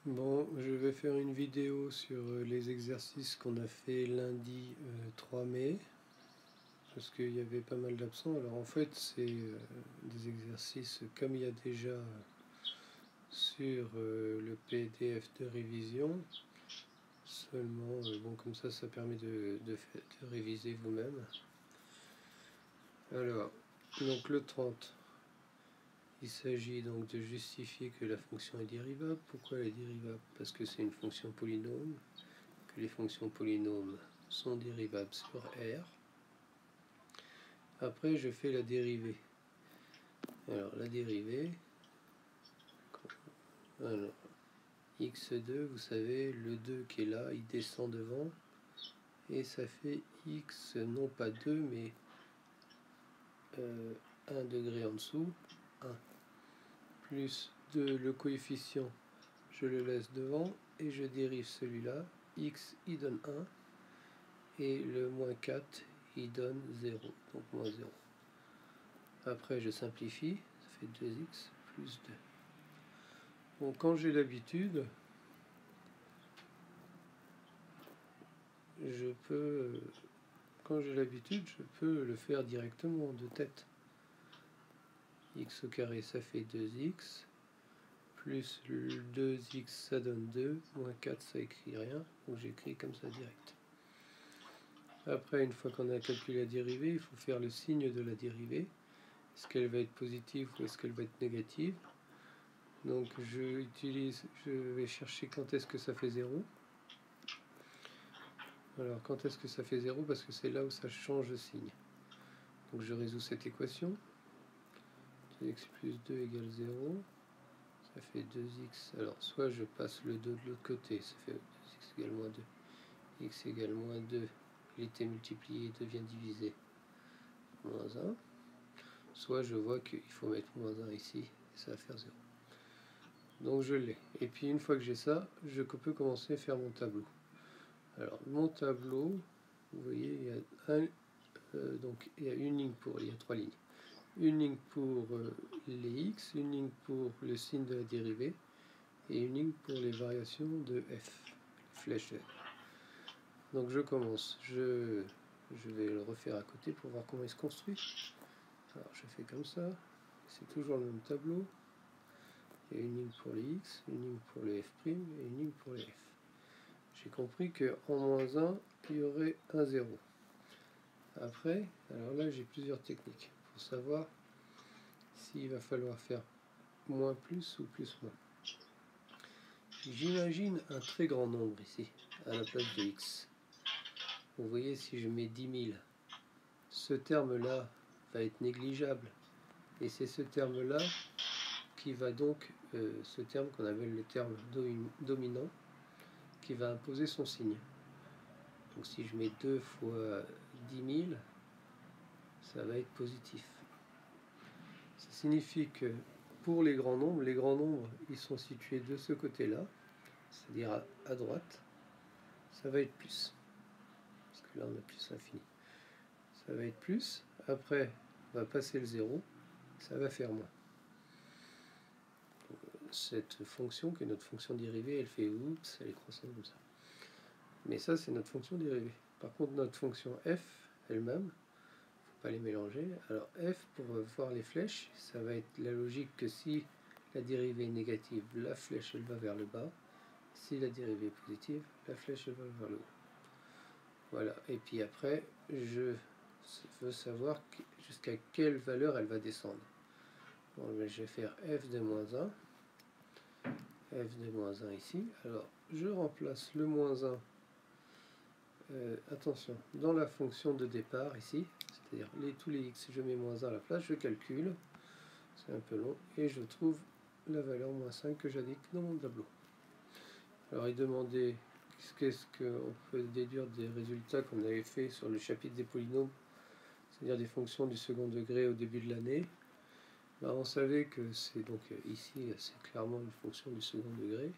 Bon, je vais faire une vidéo sur les exercices qu'on a fait lundi 3 mai, parce qu'il y avait pas mal d'absents. Alors en fait, c'est des exercices comme il y a déjà sur le PDF de révision, seulement, bon, comme ça permet de réviser vous-même. Alors, donc le 30. Il s'agit donc de justifier que la fonction est dérivable. Pourquoi elle est dérivable? Parce que c'est une fonction polynôme, que les fonctions polynômes sont dérivables sur R. Après, je fais la dérivée. Alors, la dérivée, alors, x2, vous savez, le 2 qui est là, il descend devant, et ça fait x, non pas 2, mais 1 degré en dessous, 1, plus 2, le coefficient, je le laisse devant, et je dérive celui-là, x, il donne 1, et le moins 4, il donne 0, donc moins 0. Après, je simplifie, ça fait 2x plus 2. Bon, quand j'ai l'habitude, je peux le faire directement de tête. X au carré, ça fait 2x, plus 2x, ça donne 2, moins 4, ça écrit rien, donc j'écris comme ça direct. Après, une fois qu'on a calculé la dérivée, il faut faire le signe de la dérivée. Est-ce qu'elle va être positive ou est-ce qu'elle va être négative? Donc je vais chercher quand est-ce que ça fait 0. Alors quand est-ce que ça fait 0? Parce que c'est là où ça change de signe. Donc je résous cette équation. 2x plus 2 égale 0. Ça fait 2x. Alors soit je passe le 2 de l'autre côté, ça fait 2x égale moins 2. X égale moins 2. Il était multiplié, devient divisé. Moins 1. Soit je vois qu'il faut mettre moins 1 ici, et ça va faire 0. Donc je l'ai. Et puis une fois que j'ai ça, je peux commencer à faire mon tableau. Alors mon tableau, vous voyez, il y a une ligne il y a 3 lignes. Une ligne pour les x, une ligne pour le signe de la dérivée, et une ligne pour les variations de f, flèche de f. Donc je commence. Je vais le refaire à côté pour voir comment il se construit. Alors je fais comme ça. C'est toujours le même tableau. Il y a une ligne pour les x, une ligne pour les f' et une ligne pour les f. J'ai compris qu'en moins 1, il y aurait un 0. Après, alors là j'ai plusieurs techniques pour savoir s'il va falloir faire moins plus ou plus moins. J'imagine un très grand nombre ici, à la place de x. Vous voyez, si je mets 10 000, ce terme-là va être négligeable. Et c'est ce terme-là qui va donc, ce terme qu'on appelle le terme dominant, qui va imposer son signe. Donc si je mets 2 fois 10 000, ça va être positif. Ça signifie que pour les grands nombres, ils sont situés de ce côté-là, c'est-à-dire à droite. Ça va être plus. Parce que là, on a plus l'infini. Ça va être plus. Après, on va passer le 0. Ça va faire moins. Cette fonction, qui est notre fonction dérivée, elle fait oups, elle est croissante comme ça. Mais ça, c'est notre fonction dérivée. Par contre, notre fonction f elle-même, il ne faut pas les mélanger. Alors f, pour voir les flèches, ça va être la logique que si la dérivée est négative, la flèche, elle va vers le bas. Si la dérivée est positive, la flèche, elle va vers le haut. Voilà. Et puis après, je veux savoir jusqu'à quelle valeur elle va descendre. Bon, je vais faire f de moins 1. F de moins 1 ici. Alors, je remplace le moins 1, attention, dans la fonction de départ ici, c'est-à-dire tous les x, je mets moins 1 à la place, je calcule, c'est un peu long, et je trouve la valeur moins 5 que j'indique dans mon tableau. Alors, il demandait qu'est-ce qu'on peut déduire des résultats qu'on avait fait sur le chapitre des polynômes, c'est-à-dire des fonctions du second degré au début de l'année. On savait que c'est donc ici, c'est clairement une fonction du second degré.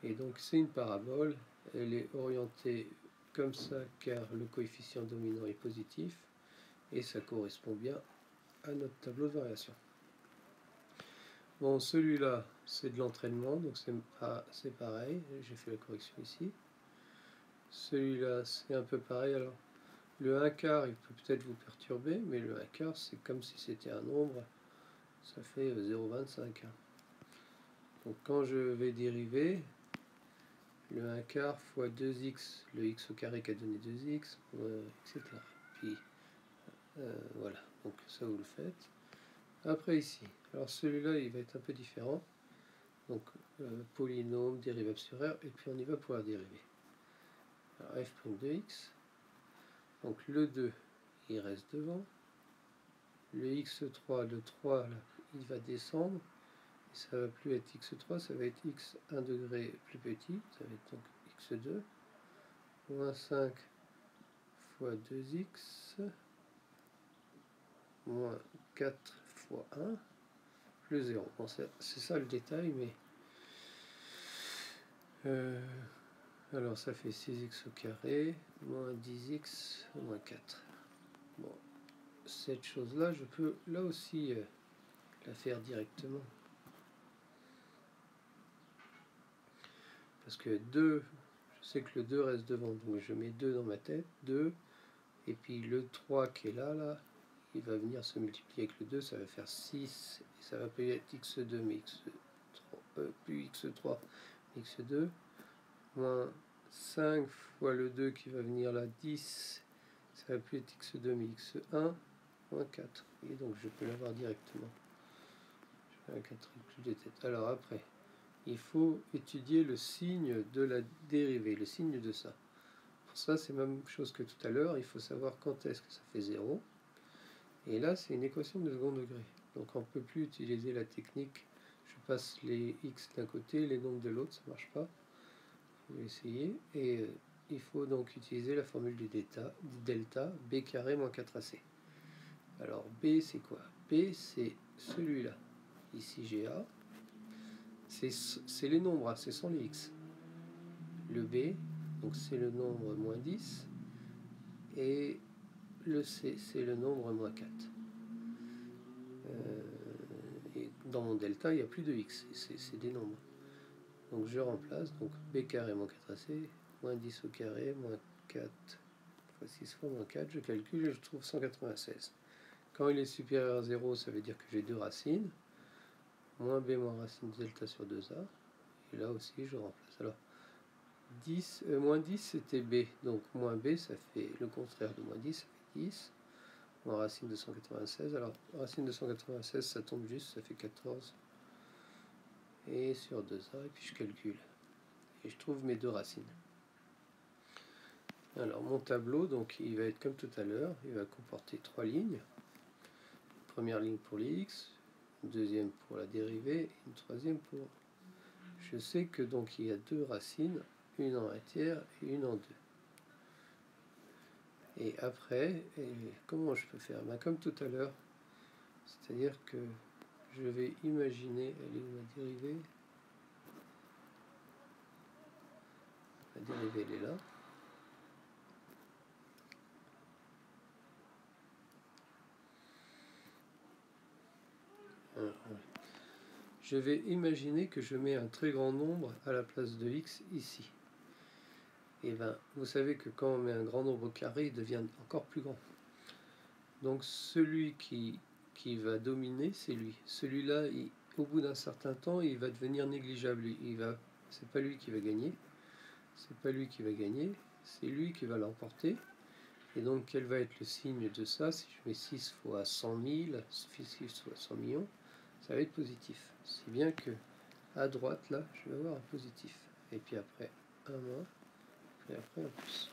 Et donc c'est une parabole, elle est orientée comme ça car le coefficient dominant est positif et ça correspond bien à notre tableau de variation. Bon, celui-là, c'est de l'entraînement, donc c'est pareil, j'ai fait la correction ici. Celui-là, c'est un peu pareil. Alors, le 1/4, il peut peut-être vous perturber, mais le 1/4, c'est comme si c'était un nombre, ça fait 0,25. Donc quand je vais dériver, le 1/4 fois 2x, le x au carré qui a donné 2x, etc. Puis voilà, donc ça vous le faites. Après ici, alors celui-là il va être un peu différent. Donc polynôme, dérivable sur R, et puis on y va pour la dérivée. Alors f' de x, donc le 2 il reste devant, le x3, le 3 là, il va descendre, et ça va plus être x3, ça va être x 1 degré plus petit, ça va être donc x2, moins 5 fois 2x, moins 4 fois 1, plus 0. Bon, c'est ça le détail, mais alors ça fait 6x au carré, moins 10x, moins 4. Bon, cette chose-là, je peux là aussi la faire directement. Parce que 2, je sais que le 2 reste devant, donc je mets 2 dans ma tête, 2, et puis le 3 qui est là, il va venir se multiplier avec le 2, ça va faire 6, et ça va pas être x2, mais x3, plus x3, x2, moins 5 fois le 2 qui va venir là, 10, ça va plus être x2, mais x1, moins 4. Et donc je peux l'avoir directement. Je fais un 4 plus de tête. Alors après, il faut étudier le signe de la dérivée, le signe de ça. Pour ça, c'est la même chose que tout à l'heure, il faut savoir quand est-ce que ça fait 0. Et là, c'est une équation de second degré. Donc on ne peut plus utiliser la technique, je passe les x d'un côté, les nombres de l'autre, ça ne marche pas. Je vais essayer. Et il faut donc utiliser la formule du delta, b carré moins 4ac. Alors b c'est quoi? B c'est celui-là. Ici j'ai a. C'est les nombres, c'est sans les x. Le b, donc c'est le nombre moins 10. Et le c, c'est le nombre moins 4. Et dans mon delta, il n'y a plus de x, c'est des nombres. Donc je remplace, donc b carré moins 4ac, moins 10 au carré, moins 4 fois 6 fois moins 4, je calcule et je trouve 196. Quand il est supérieur à 0, ça veut dire que j'ai deux racines, moins b moins racine de delta sur 2a, et là aussi je remplace. Alors, moins 10 c'était b, donc moins b ça fait le contraire de moins 10, ça fait 10, moins racine de 196, alors racine de 196 ça tombe juste, ça fait 14, et sur 2a, et puis je calcule, et je trouve mes deux racines. Alors mon tableau, donc il va être comme tout à l'heure, il va comporter trois lignes. Première ligne pour les x, une deuxième pour la dérivée, et une troisième pour... Je sais que donc il y a deux racines, une en 1/3 et une en 2. Et après, comment je peux faire? Comme tout à l'heure, c'est-à-dire que je vais imaginer, elle est où ma dérivée? La dérivée elle est là. Je vais imaginer que je mets un très grand nombre à la place de x ici. Et bien, vous savez que quand on met un grand nombre au carré, il devient encore plus grand. Donc celui qui va dominer, c'est lui. Celui-là, au bout d'un certain temps, il va devenir négligeable. C'est pas lui qui va gagner. C'est pas lui qui va gagner. C'est lui qui va l'emporter. Et donc, quel va être le signe de ça? Si je mets 6 fois 100 000, 6 fois 100 millions, ça va être positif. Si bien que à droite, là, je vais avoir un positif. Et puis après, un moins. Et après, un plus.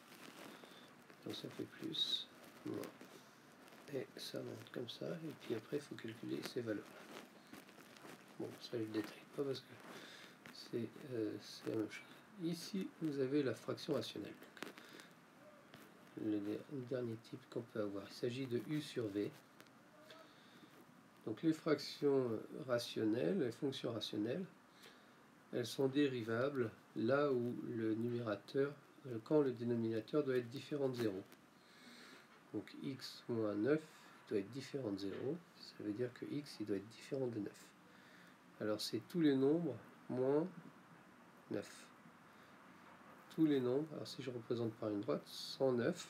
Donc ça fait plus, moins. Et ça monte comme ça. Et puis après, il faut calculer ces valeurs. Bon, ça, je ne détaille pas parce que c'est la même chose. Ici, vous avez la fraction rationnelle. Le dernier type qu'on peut avoir. Il s'agit de U sur V. Donc les fractions rationnelles, les fonctions rationnelles, elles sont dérivables là où le numérateur, quand le dénominateur doit être différent de 0. Donc x moins 9 doit être différent de 0. Ça veut dire que x il doit être différent de 9. Alors c'est tous les nombres moins 9. Tous les nombres, alors si je représente par une droite, 109,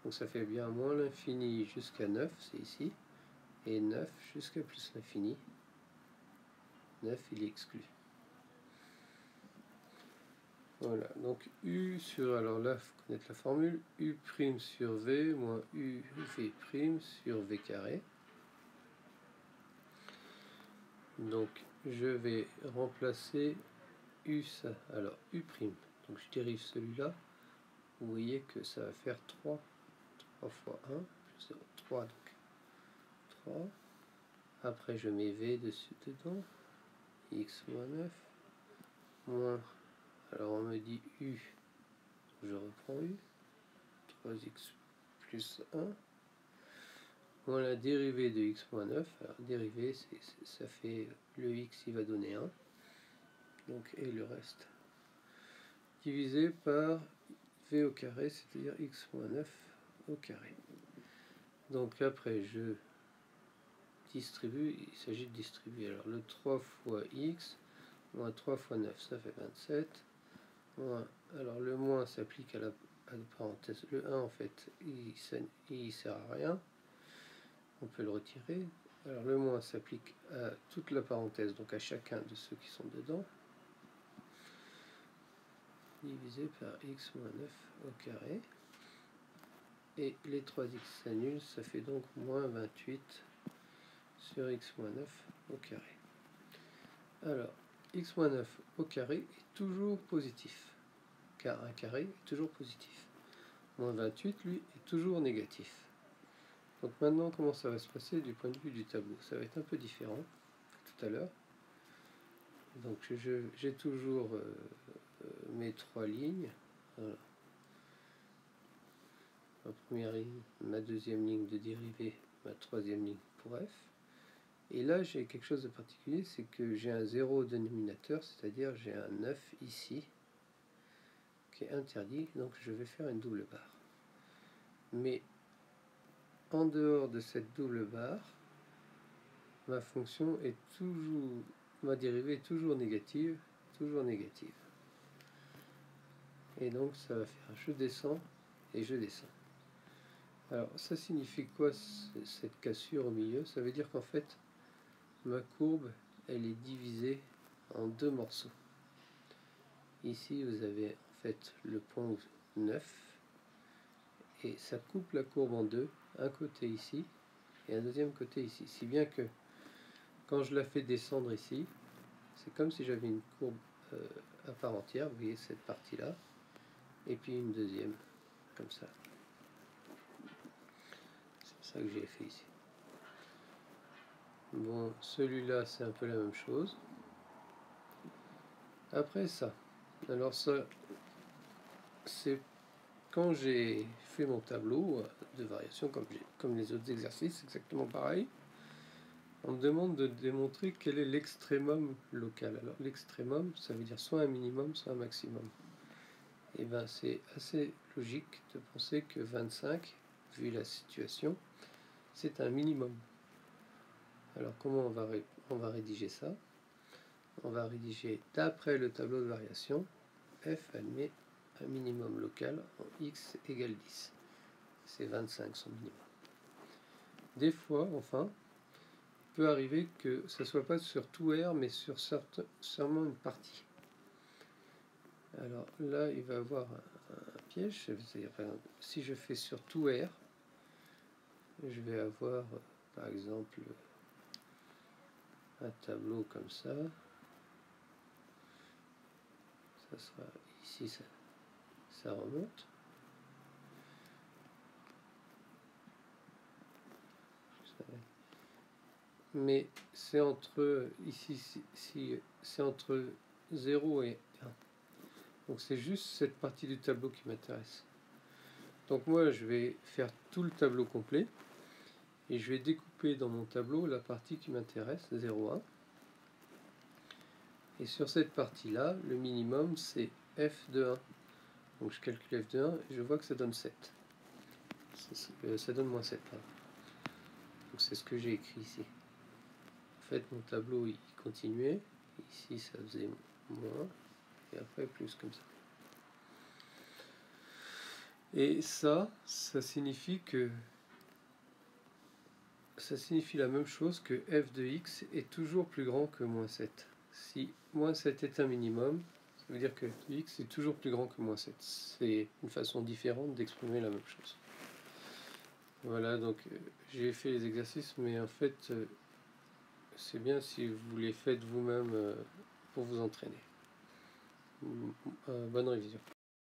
donc ça fait bien moins l'infini jusqu'à 9, c'est ici, et 9 jusqu'à plus l'infini. 9 il est exclu. Voilà, donc U sur, alors là il faut connaître la formule, U' sur V moins UV' sur V carré. Donc je vais remplacer U, ça, alors U', donc je dérive celui-là, vous voyez que ça va faire 3 fois 1, plus 0, 3 donc 3. Après je mets V dessus dedans, X moins 9, moins, alors on me dit U, je reprends U, 3x plus 1, moins la dérivée de x moins 9, alors dérivée ça fait le x il va donner 1, donc et le reste divisé par v au carré, c'est-à-dire x moins 9 au carré. Donc après je distribue, il s'agit de distribuer, alors le 3 fois x moins 3 fois 9 ça fait 27, moins, alors le moins s'applique à la parenthèse, le 1 en fait il sert à rien, on peut le retirer. Alors le moins s'applique à toute la parenthèse, donc à chacun de ceux qui sont dedans, divisé par x moins 9 au carré, et les 3x s'annulent, ça fait donc moins 28 sur x moins 9 au carré. Alors x moins 9 au carré est toujours positif, car un carré est toujours positif. Moins 28 lui est toujours négatif. Donc maintenant, comment ça va se passer du point de vue du tableau? Ça va être un peu différent que tout à l'heure. Donc j'ai toujours mes 3 lignes. Voilà. Ma première ligne, ma deuxième ligne de dérivée, ma troisième ligne pour f. Et là, j'ai quelque chose de particulier, c'est que j'ai un 0 au dénominateur, c'est-à-dire j'ai un 9 ici, qui est interdit, donc je vais faire une double barre. Mais en dehors de cette double barre, ma fonction est toujours, ma dérivée est toujours négative, toujours négative. Et donc ça va faire je descends et je descends. Alors ça signifie quoi cette cassure au milieu? Ça veut dire qu'en fait ma courbe elle est divisée en deux morceaux. Ici vous avez en fait le point 9 et ça coupe la courbe en deux, un côté ici et un deuxième côté ici. Si bien que quand je la fais descendre ici, c'est comme si j'avais une courbe à part entière, vous voyez cette partie là, et puis une deuxième comme ça. C'est ça que j'ai fait ici. Bon, celui-là c'est un peu la même chose. Après ça, alors ça c'est quand j'ai fait mon tableau de variation comme les autres exercices, exactement pareil. On me demande de démontrer quel est l'extrémum local. Alors l'extrémum ça veut dire soit un minimum soit un maximum. Et bien c'est assez logique de penser que 25, vu la situation, c'est un minimum. Alors comment on va rédiger ça? On va rédiger d'après le tableau de variation, f admet un minimum local en x égale 10. C'est 25 son minimum. Des fois, enfin, il peut arriver que ce ne soit pas sur tout R, mais sur seulement une partie. Alors là, il va y avoir un piège. C'est-à-dire, si je fais sur tout R, je vais avoir, par exemple, un tableau comme ça. Ça sera ici, ça remonte. Mais c'est entre ici, c'est entre 0 et 1. Donc c'est juste cette partie du tableau qui m'intéresse. Donc moi je vais faire tout le tableau complet et je vais découper dans mon tableau la partie qui m'intéresse, 0, 1. Et sur cette partie-là, le minimum c'est f de 1. Donc je calcule f de 1 et je vois que ça donne 7. Ça donne moins 7. Donc c'est ce que j'ai écrit ici. fait, mon tableau, il continuait. Ici, ça faisait moins. Et après, plus comme ça. Et ça signifie que... Ça signifie la même chose que f de x est toujours plus grand que moins 7. Si moins 7 est un minimum, ça veut dire que f de x est toujours plus grand que moins 7. C'est une façon différente d'exprimer la même chose. Voilà, donc j'ai fait les exercices, mais en fait, c'est bien si vous les faites vous-même pour vous entraîner. Bonne révision.